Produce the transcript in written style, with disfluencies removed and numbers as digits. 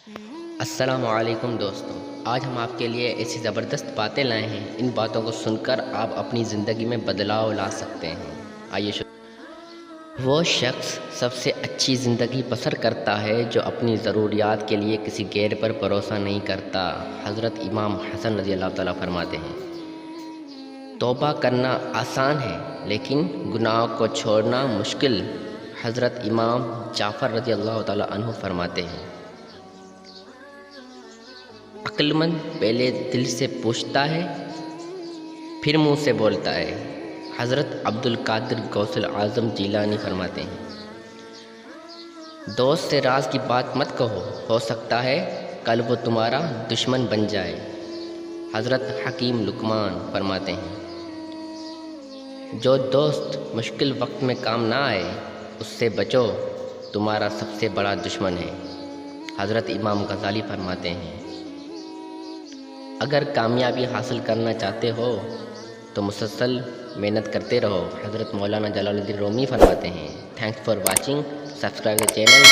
السلام علیکم دوستوں، آج ہم آپ کے لیے ایسی زبردست باتیں لائے ہیں۔ ان باتوں کو سن کر آپ اپنی زندگی میں بدلاؤ لا سکتے ہیں۔ آئیے وہ شخص سب سے اچھی زندگی بسر کرتا ہے جو اپنی ضروریات کے لیے کسی غیر پر بھروسہ نہیں کرتا۔ حضرت امام حسن رضی اللہ تعالیٰ فرماتے ہیں، توبہ کرنا آسان ہے لیکن گناہوں کو چھوڑنا مشکل۔ حضرت امام جعفر رضی اللہ تعالیٰ عنہ فرماتے ہیں، عقل مند پہلے دل سے پوچھتا ہے پھر منہ سے بولتا ہے۔ حضرت عبد القادر غوث اعظم جیلانی فرماتے ہیں، دوست سے راز کی بات مت کہو، ہو سکتا ہے کل وہ تمہارا دشمن بن جائے۔ حضرت حکیم لقمان فرماتے ہیں، جو دوست مشکل وقت میں کام نہ آئے اس سے بچو، تمہارا سب سے بڑا دشمن ہے۔ حضرت امام غزالی فرماتے ہیں، اگر کامیابی حاصل کرنا چاہتے ہو تو مسلسل محنت کرتے رہو۔ حضرت مولانا جلال الدین رومی فرماتے ہیں، thanks for watching, subscribe the channel,